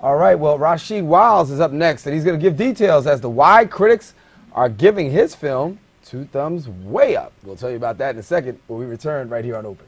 All right, well, Rasheed Wilds is up next, and he's going to give details as to why critics are giving his film 2 thumbs way up. We'll tell you about that in a second when we return right here on Open.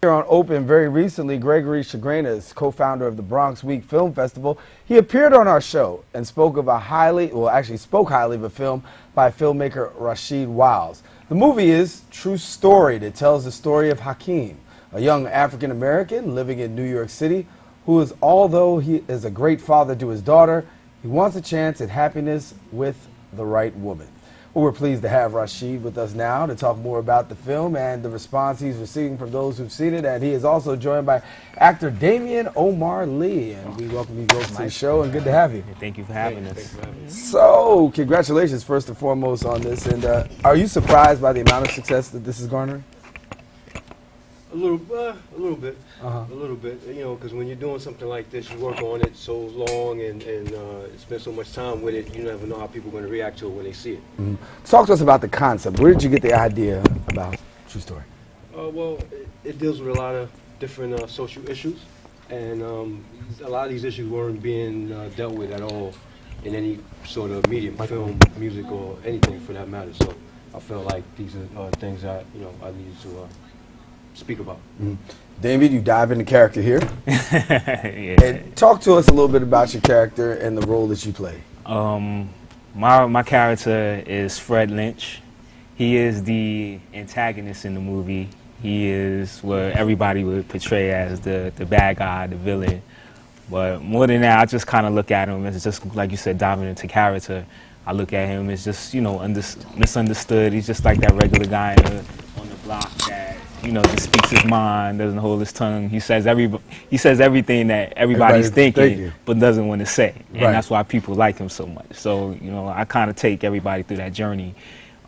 Here on Open, very recently, Gregory Chagrenas, co-founder of the Bronx Week Film Festival, he appeared on our show and spoke of spoke highly of a film by filmmaker Rasheed Wilds. The movie is True Story that tells the story of Hakeem, a young African-American living in New York City who is, although he is a great father to his daughter, he wants a chance at happiness with the right woman. Well, we're pleased to have Rasheed with us now to talk more about the film and the response he's receiving from those who've seen it. And he is also joined by actor Damion Omar Lee. And we welcome you both to the show, and good to have you. Thank you for having us. So, congratulations first and foremost on this. And are you surprised by the amount of success that this is garnering? A little bit. A little bit. You know, because when you're doing something like this, you work on it so long and spend so much time with it, you never know how people are going to react to it when they see it. Talk to us about the concept. Where did you get the idea about True Story? Well, it deals with a lot of different social issues, and a lot of these issues weren't being dealt with at all in any sort of medium, film, music, or anything for that matter. So I felt like these are things that I needed to speak about. David, you dive into character here. Yeah. And talk to us a little bit about your character and the role that you play. My character is Fred Lynch. He is the antagonist in the movie. He is what everybody would portray as the bad guy, the villain. But more than that, I just kind of look at him as just, like you said, diving into character. I look at him as just, misunderstood. He's just like that regular guy on the block that, just speaks his mind, doesn't hold his tongue. He says everything that everybody's thinking, but doesn't want to say. And that's why people like him so much. So, I kind of take everybody through that journey,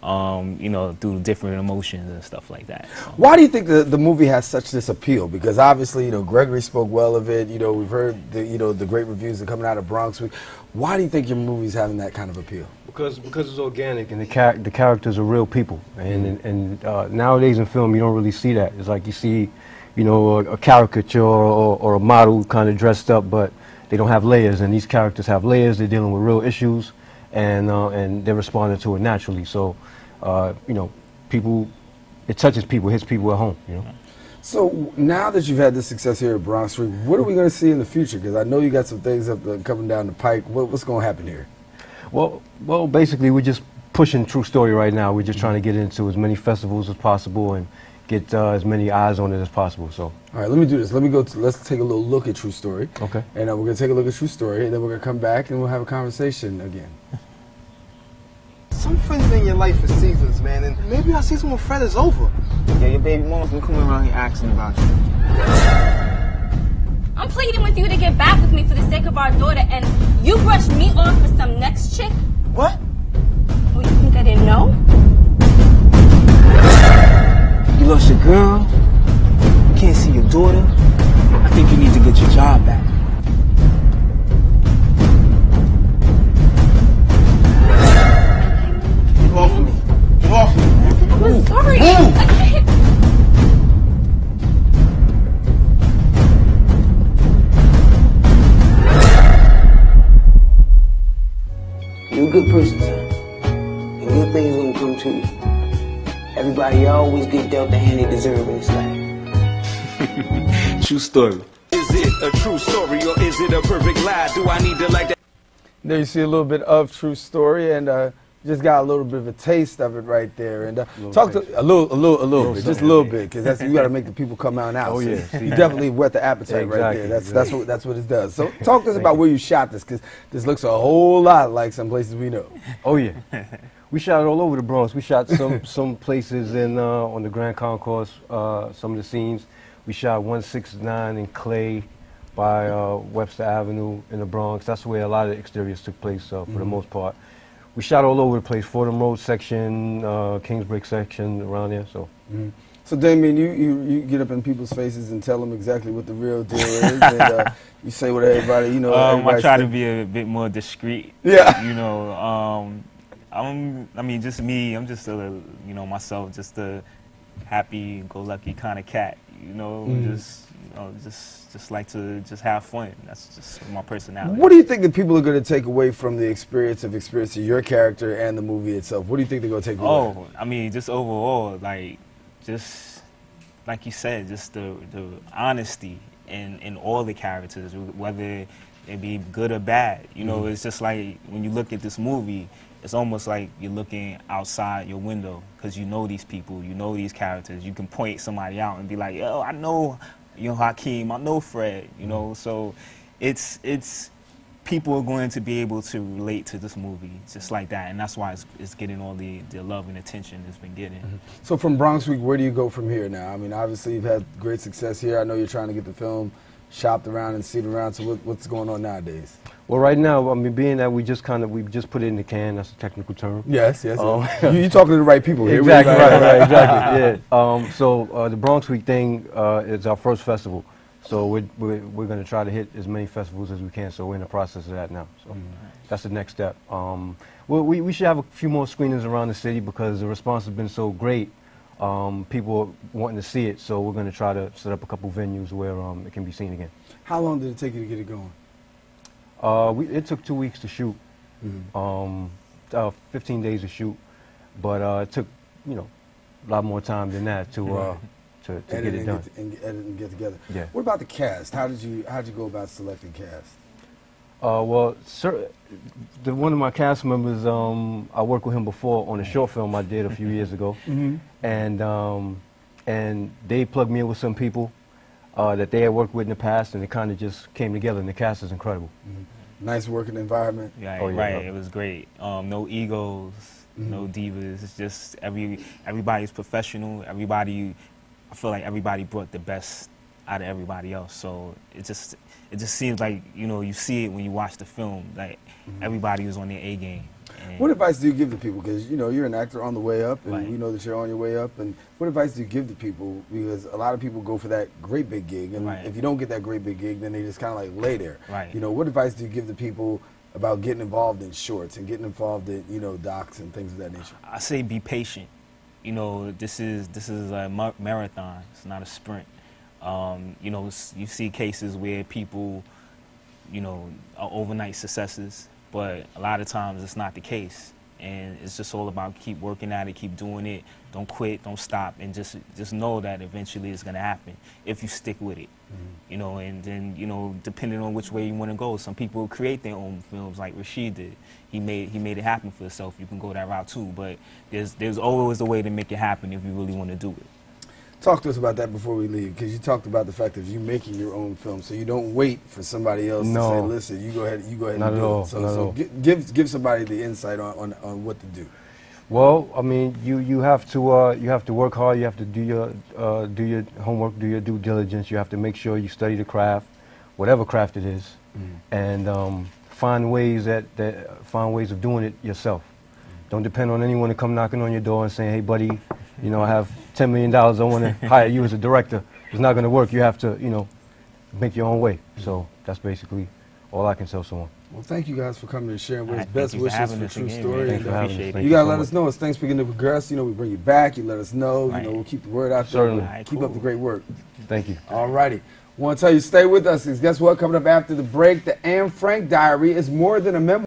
through different emotions and stuff like that. So. Why do you think the movie has such this appeal? Because obviously, Gregory spoke well of it. We've heard the great reviews that are coming out of Bronx Week. Why do you think your movie's having that kind of appeal? Because it's organic and the characters are real people, and nowadays in film you don't really see that. It's like you see, a caricature or a model kind of dressed up, but they don't have layers. And these characters have layers. They're dealing with real issues, and they're responding to it naturally. So, it touches people, hits people at home. So now that you've had this success here at Bronx Week, what are we going to see in the future? Because I know you got some things coming down the pike. What's going to happen here? Well, basically, we're just pushing True Story right now. We're just trying to get into as many festivals as possible and get as many eyes on it as possible. So, all right, let me do this. Let's take a little look at True Story. Okay. And we're going to take a look at True Story, and then we're going to come back and we'll have a conversation again. Some friends in your life for seasons, man, and maybe our season with Fred is over. Yeah, your baby mom's been coming around here asking about you. I'm pleading with you to get back with me for the sake of our daughter, and you brushed me off for some next chick? What? Oh, you think I didn't know? You lost your girl, you can't see your daughter. I think you need to get your job back. Get off of me. Get off of me. I'm sorry. You're a good person, son. And good things gonna come to you. Everybody always get dealt the hand they deserve in this life. True story. Is it a true story or is it a perfect lie? Do I need to like that? There you see a little bit of True Story, and just got a little bit of a taste of it right there. And talk to a little bit, just a little bit, because you got to make the people come out now. Oh yeah, so you definitely whet the appetite right there. That's what it does. So talk to us about where you shot this, because this looks a whole lot like some places we know. Oh yeah, we shot it all over the Bronx. We shot some places on the Grand Concourse. Some of the scenes we shot 169 in Clay by Webster Avenue in the Bronx. That's where a lot of the exteriors took place for the most part. We shot all over the place, Fordham Road section, Kingsbridge section, around there. So, So Damion, you get up in people's faces and tell them exactly what the real deal is, and you say what everybody, I try to be a bit more discreet. Yeah. Just me. I'm just myself, just a happy-go-lucky kind of cat. Just just like to just have fun. That's just my personality. What do you think that people are going to take away from the experiencing your character and the movie itself? What do you think they're going to take away? Oh, I mean, just overall, like, just like you said, just the honesty in all the characters, whether it be good or bad. You know, it's just like when you look at this movie, it's almost like you're looking outside your window because you know these people, you know these characters. You can point somebody out and be like, yo, I know, you know, Hakeem, I know Fred, you know. So it's people are going to be able to relate to this movie just like that, and that's why it's getting all the love and attention it's been getting. So from Bronx Week, where do you go from here now? I mean, obviously you've had great success here. I know you're trying to get the film shopped around and seen around. So what's going on nowadays? Well, right now, I mean, being that we just put it in the can, that's a technical term. Yes. You're talking to the right people here. Exactly, right, exactly, yeah. So the Bronx Week thing is our first festival. So we're going to try to hit as many festivals as we can, so we're in the process of that now. So that's the next step. We should have a few more screenings around the city because the response has been so great. People are wanting to see it, so we're going to try to set up a couple venues where it can be seen again. How long did it take you to get it going? It took 2 weeks to shoot, 15 days to shoot, but it took, you know, a lot more time than that to get it done. Edit and get together. Yeah. What about the cast? How'd you go about selecting cast? Well, one of my cast members, I worked with him before on a short film I did a few years ago, and they plugged me in with some people that they had worked with in the past, and it kind of just came together, and the cast is incredible. Nice working environment. Yeah, oh, yeah, right. It was great. No egos, no divas. It's just everybody's professional. I feel like everybody brought the best out of everybody else. So it just seems like, you know, you see it when you watch the film. Like everybody was on their A game. What advice do you give to people? Because, you know, you're an actor on the way up, and Right. we know that you're on your way up. And what advice do you give to people? Because a lot of people go for that great big gig, and Right. if you don't get that great big gig, then they just kind of like lay there. Right. You know, what advice do you give to people about getting involved in shorts and getting involved in, you know, docs and things of that nature? I say be patient. You know, this is a marathon. It's not a sprint. You know, you see cases where people, you know, are overnight successes, but a lot of times it's not the case. And it's just all about keep working at it, keep doing it, don't quit, don't stop, and just know that eventually it's gonna happen if you stick with it. You know, and then, you know, depending on which way you want to go, some people create their own films like Rasheed did. He made it happen for himself. You can go that route too, but there's always a way to make it happen if you really want to do it. Talk to us about that before we leave, because you talked about the fact of you making your own film, so you don't wait for somebody else to say, listen, you go ahead Not and at do all. it. So give somebody the insight on what to do. Well, I mean, you have to work hard. You have to do your homework, do your due diligence. You have to make sure you study the craft, whatever craft it is, and find ways of doing it yourself. Don't depend on anyone to come knocking on your door and saying, "Hey, buddy, you know, I have $10 million. I want to hire you as a director." It's not going to work. You have to, you know, make your own way. So that's basically all I can tell someone. Well, thank you guys for coming and sharing with us. Thank Best you for wishes having for us True again, Story. man. Thanks for having us. Appreciate it. Thank You gotta so let much. us know as things begin to progress. You know, we bring you back. You let us know. Right. You know, we'll keep the word out there. Certainly. We'll keep up the great work. Thank you. All righty. Want to tell you, stay with us. Because guess what? Coming up after the break, the Anne Frank Diary is more than a memoir.